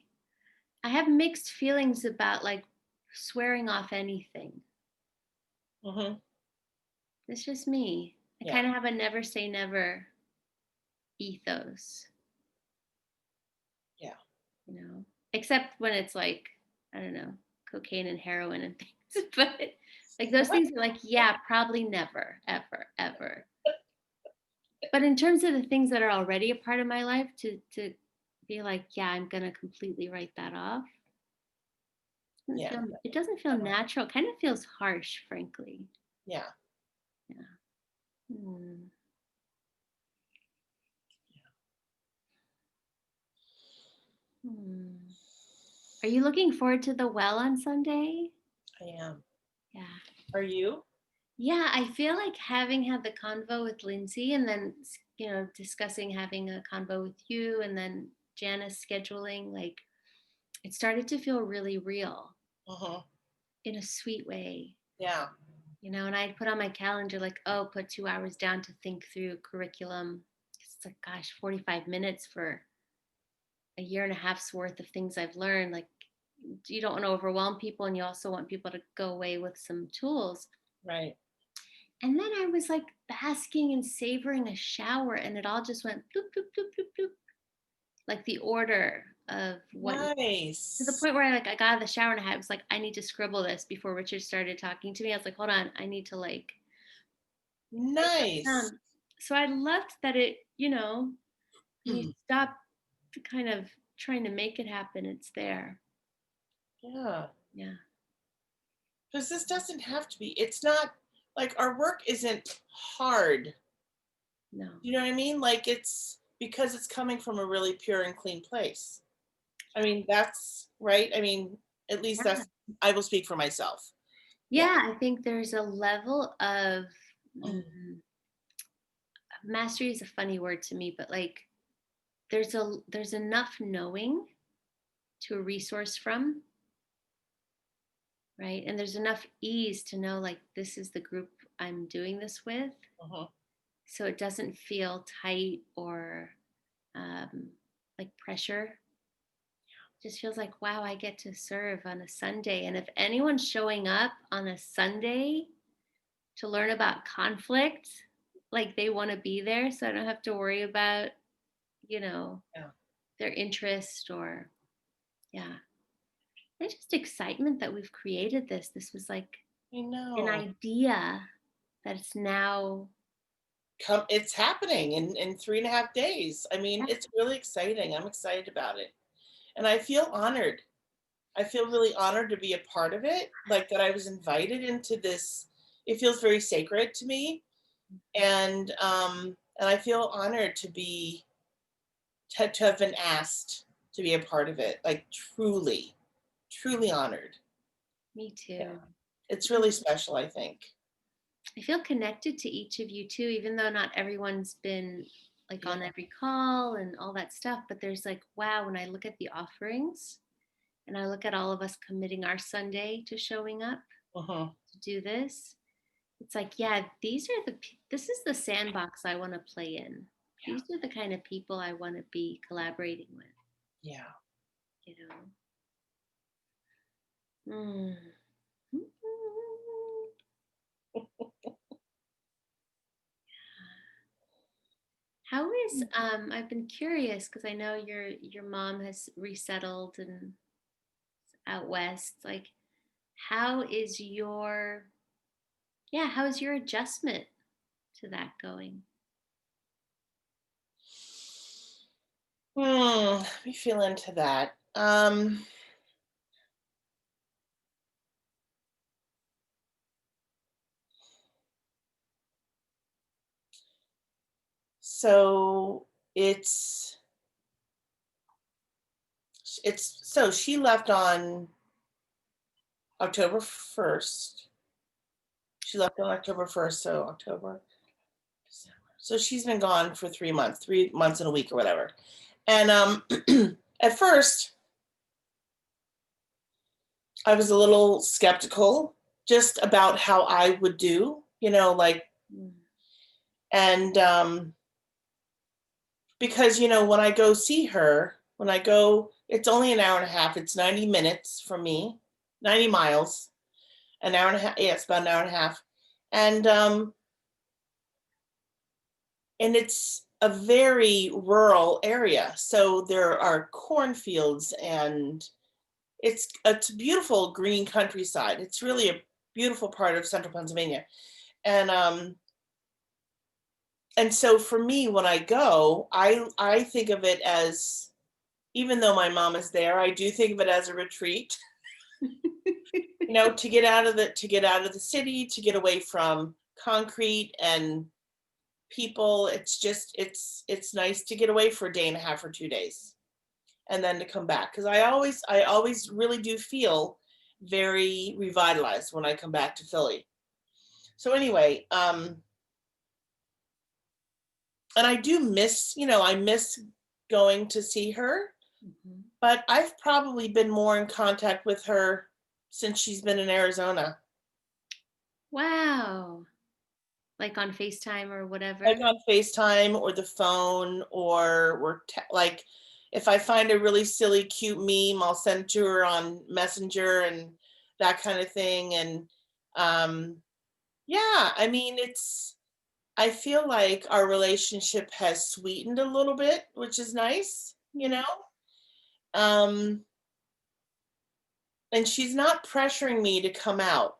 have mixed feelings about like swearing off anything. Hmm. It's just me. I Yeah. kind of have a never say never ethos, Yeah. except when it's like, I don't know, cocaine and heroin and things. But like those things are like, yeah, probably never, ever, ever. But in terms of the things that are already a part of my life, to be like, yeah, I'm gonna completely write that off. Yeah. It doesn't feel natural. Kind of feels harsh, frankly. Yeah. Yeah. Hmm. Hmm. Are you looking forward to the well on Sunday? I am. Yeah. Are you? Yeah, I feel like having had the convo with Lindsay and then, discussing having a convo with you and then Janice scheduling, like it started to feel really real Hmm. in a sweet way. Yeah. And I'd put on my calendar, like, oh, put 2 hours down to think through curriculum. It's like, gosh, 45 minutes for a year and a half's worth of things I've learned. Like, you don't want to overwhelm people, and you also want people to go away with some tools. Right. And then I was like basking and savoring a shower, and it all just went bloop, bloop, bloop, bloop, bloop. Like the order of what, to the Nice. point where I got out of the shower and I was like, I need to scribble this before Richard started talking to me. I was like, hold on, I need to like write this Nice. down. So I loved that when you stop kind of trying to make it happen, it's there. Yeah. Yeah. Because this doesn't have to be, it's not like our work isn't hard. No. You know what I mean? Like, it's because it's coming from a really pure and clean place. I mean, that's right. I mean, at least Yeah. I will speak for myself. Yeah. Yeah, I think there's a level of Mm. mastery is a funny word to me, but like there's enough knowing to resource from, right? And there's enough ease to know like this is the group I'm doing this with, Mhm. so it doesn't feel tight or um, like pressure. It just feels like, wow, I get to serve on a Sunday, and if anyone's showing up on a Sunday to learn about conflict, like they want to be there, so I don't have to worry about you know Yeah. their interest or, yeah. And just excitement that we've created this. This was like I an know. idea that it's now. It's happening in 3.5 days. I mean, Yeah. it's really exciting. I'm excited about it. And I feel honored. I feel really honored to be a part of it, like that I was invited into this. It feels very sacred to me, and I feel honored to have been asked to be a part of it. Like truly, truly honored. Me Yeah, too. it's really special, I think. I feel connected to each of you too, even though not everyone's been like Yeah. on every call and all that stuff. But there's like, wow, when I look at the offerings and I look at all of us committing our Sunday to showing up Uh-huh. to do this, it's like, yeah, this is the sandbox I want to play in. Yeah. These are the kind of people I want to be collaborating with, Yeah. you know. Mm. How is I've been curious because I know your mom has resettled and out west. Like how is your how is your adjustment to that going? Let me feel into that. So it's so she left on October 1st. She left on October 1st, so October, December. So she's been gone for 3 months, 3 months and a week or whatever. And at first I was a little skeptical just about how I would do, like, Mm, and because when I go see her, it's only an hour and a half. It's 90 minutes from me, 90 miles, an hour and a half. Yeah, it's about an hour and a half, and it's a very rural area. So there are cornfields, and it's beautiful green countryside. It's really a beautiful part of central Pennsylvania, and so for me, when I go, I think of it as, even though my mom is there, I do think of it as a retreat, to get out of the city, to get away from concrete and people. It's nice to get away for a day and a half or 2 days, and then to come back, because I always really do feel very revitalized when I come back to Philly. So anyway, and I do miss, I miss going to see her, mhm. but I've probably been more in contact with her since she's been in Arizona. Wow. Like on FaceTime or Like whatever? on FaceTime or the phone, or like, if I find a really silly, cute meme, I'll send it to her on Messenger and that kind of thing. And yeah, I mean, I feel like our relationship has sweetened a little bit, which is nice, Mm, Um, and she's not pressuring me to come out,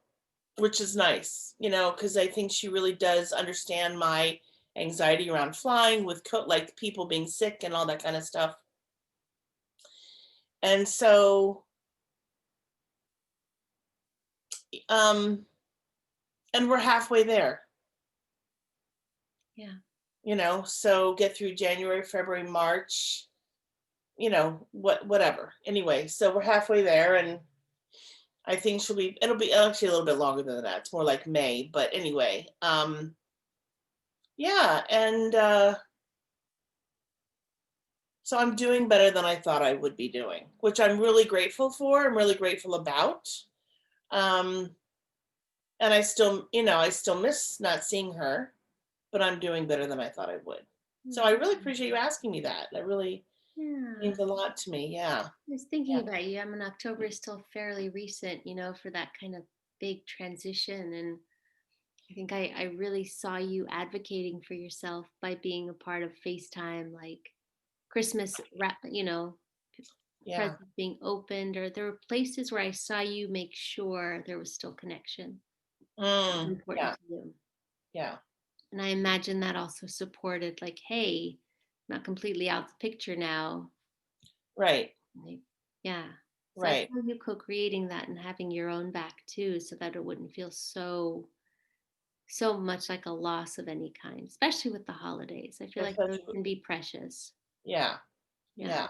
which is nice, because I think she really does understand my anxiety around flying, with like people being sick and all that kind of stuff. And so, um, and we're halfway there, yeah. so get through January, February, March, whatever. Anyway, so we're halfway there, and I think it'll be actually a little bit longer than that. It's more like May, but anyway, yeah, and so I'm doing better than I thought I would be doing, which I'm really grateful for. I'm really grateful about. Um, and I still miss not seeing her, but I'm doing better than I thought I would. So I really Mm, appreciate you asking me that. That really yeah. means a lot to me. Yeah. I was thinking about you. I mean, October is still fairly recent, for that kind of big transition. And I think I really saw you advocating for yourself by being a part of FaceTime, like Christmas, Yeah. presents being opened, or there were places where I saw you make sure there was still connection. It's important Yeah. to you. Yeah. And I imagine that also supported, like, hey, not completely out the picture now. Right. Like, yeah. So I Right. feel you co-creating that and having your own back too, so that it wouldn't feel so much like a loss of any kind, especially with the holidays. I feel like those Especially, can be precious. yeah. Yeah. Yeah.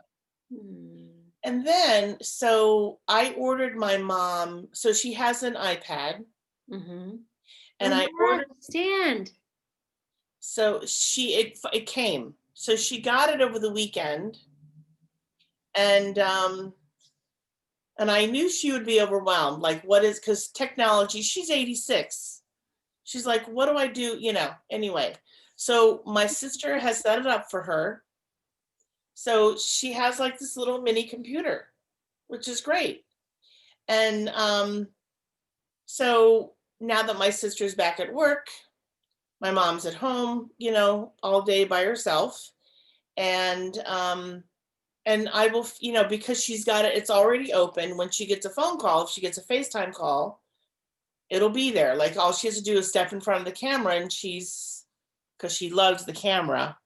Mm. And then, so I ordered my mom, so she has an iPad, Mm-hmm. Oh and I yeah, ordered, the stand. so it came. So she got it over the weekend, and I knew she would be overwhelmed. Like, what is, because technology, she's 86. She's like, what do I do? Anyway. So my sister has set it up for her. So she has like this little mini computer, which is great. And so now that my sister's back at work, my mom's at home, all day by herself. And I will, because she's got it, it's already open. When she gets a phone call, if she gets a FaceTime call, it'll be there. Like all she has to do is step in front of the camera, and because she loves the camera.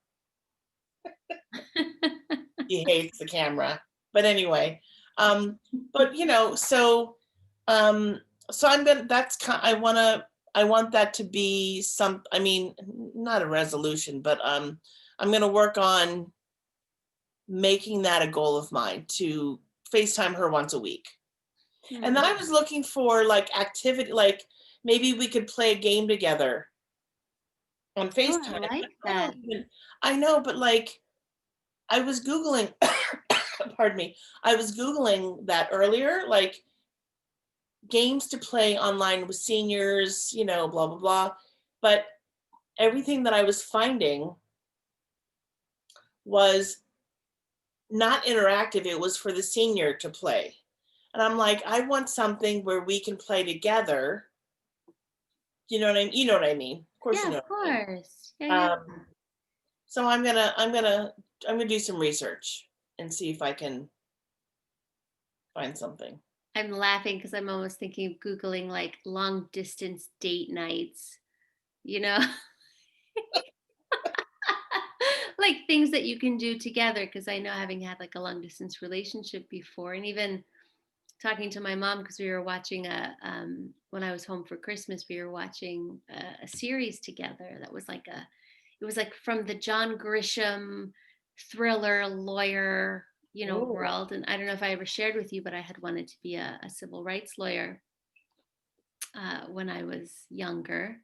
She hates the camera. But anyway, but um, so I'm gonna. That's kind. I want that to be some. I mean, not a resolution, but I'm gonna work on making that a goal of mine to FaceTime her once a week. And then I Hmm. was looking for like activity, like maybe we could play a game together on Oh, I FaceTime. But like I don't that. even. I know, but like I was Googling, pardon me, I was Googling that earlier, like games to play online with seniors, blah, blah, blah. But everything that I was finding was not interactive. It was for the senior to play. And I'm like, I want something where we can play together. You know what I mean? You know what I mean? Of course, you Yeah, know of what I mean. course. Yeah, yeah. So I'm gonna do some research and see if I can find something. I'm laughing because I'm almost thinking of Googling like long distance date nights, you know, like things that you can do together. Because I know having had like a long distance relationship before, and even talking to my mom because we were watching when I was home for Christmas, we were watching a series together that was like it was like from the John Grisham thriller lawyer, Oh, world. And I don't know if I ever shared with you, but I had wanted to be a civil rights lawyer when I was younger.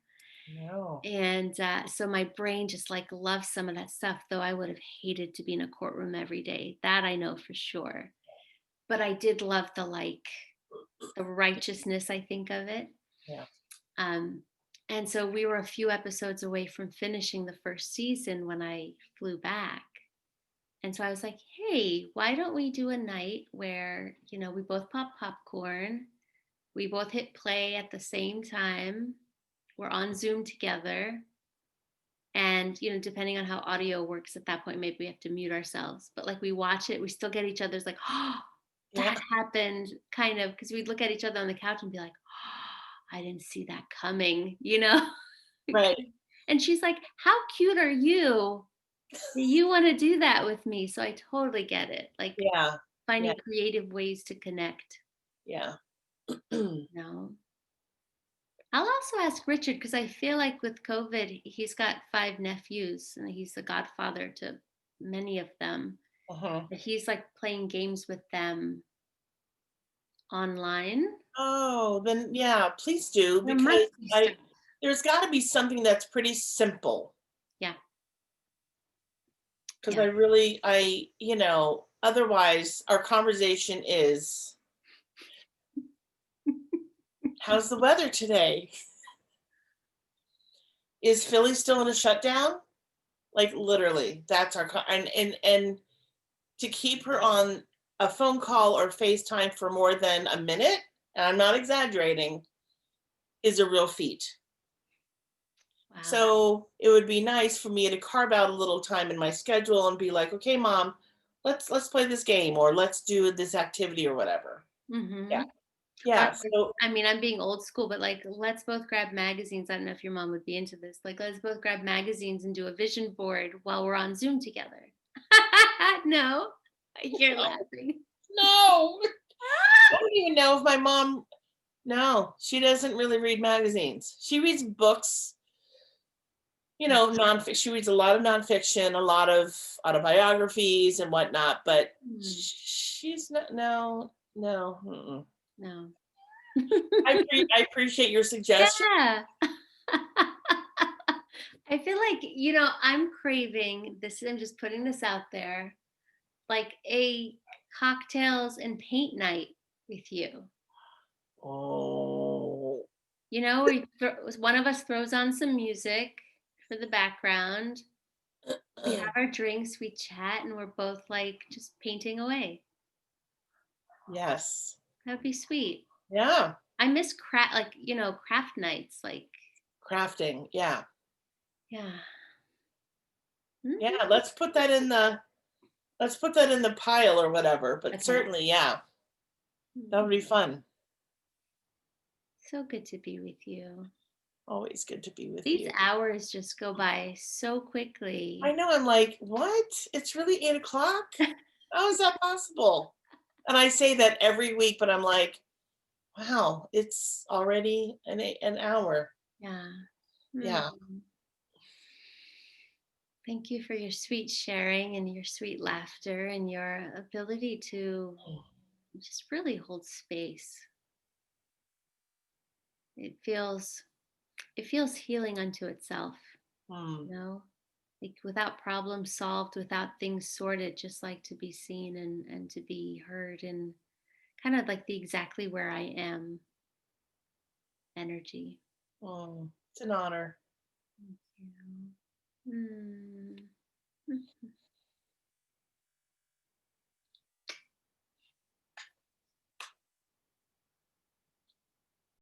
no. And so my brain just like loves some of that stuff, though I would have hated to be in a courtroom every day. That I know for sure. But I did love the righteousness, I think, of it. Yeah. Um, and so we were a few episodes away from finishing the first season when I flew back. And so I was like, hey, why don't we do a night where, we both pop popcorn, we both hit play at the same time, we're on Zoom together. And, depending on how audio works at that point, maybe we have to mute ourselves. But like we watch it, we still get each other's like, oh, Yeah. that happened, kind of, because we'd look at each other on the couch and be like, oh, I didn't see that coming. Right. And she's like, how cute are you that you want to do that with me? So I totally get it. Like Yeah. Yeah. finding creative ways to connect. Yeah. No. I'll also ask Richard because I feel like with COVID, he's got 5 nephews and he's the godfather to many of them. Uh-huh. But he's like playing games with them online. Oh, then yeah, please do, There must because be stuff. I there's got to be something that's pretty simple, Yeah, because yeah. otherwise our conversation is, how's the weather today? Is Philly still in a shutdown? Like literally, that's our and to keep her on a phone call or FaceTime for more than a minute, and I'm not exaggerating, is a real feat. Wow. So it would be nice for me to carve out a little time in my schedule and be like, okay, mom, let's play this game, or let's do this activity, or whatever. Yeah. Mm-hmm. Yeah. So I mean, I'm being old school, but like, let's both grab magazines. I don't know if your mom would be into this. Like, let's both grab magazines and do a vision board while we're on Zoom together. No, you're no, laughing. no. I don't even know if my mom, no, she doesn't really read magazines. She reads books, nonfiction. She reads a lot of nonfiction, a lot of autobiographies and whatnot, but Mm, she's not, no, no. Mm-mm. no. I appreciate your suggestion. Yeah. I feel like, I'm craving this. I'm just putting this out there, like a cocktails and paint night with you. Oh, One of us throws on some music for the background. We have our drinks, we chat, and we're both like just painting away. yes. That'd be sweet. Yeah. I miss craft nights. Like, Crafting. Yeah. yeah. Yeah. Mhm. Let's put that in the pile or whatever. But Okay. certainly, yeah, that Mm. would be fun. So good to be with you. Always good to be with These you. hours just go by so I quickly. know. I'm like, what? It's really 8 o'clock? How is that possible? And I say that every week, but I'm like, wow, it's already an hour. Yeah. Yeah. Mm. Thank you for your sweet sharing and your sweet laughter and your ability to just really hold space. It feels healing unto itself, Hmm. you know? Like without problems solved, without things sorted, just like to be seen and to be heard and kind of like the exactly where I am energy. It's an honor. Thank you. Mm.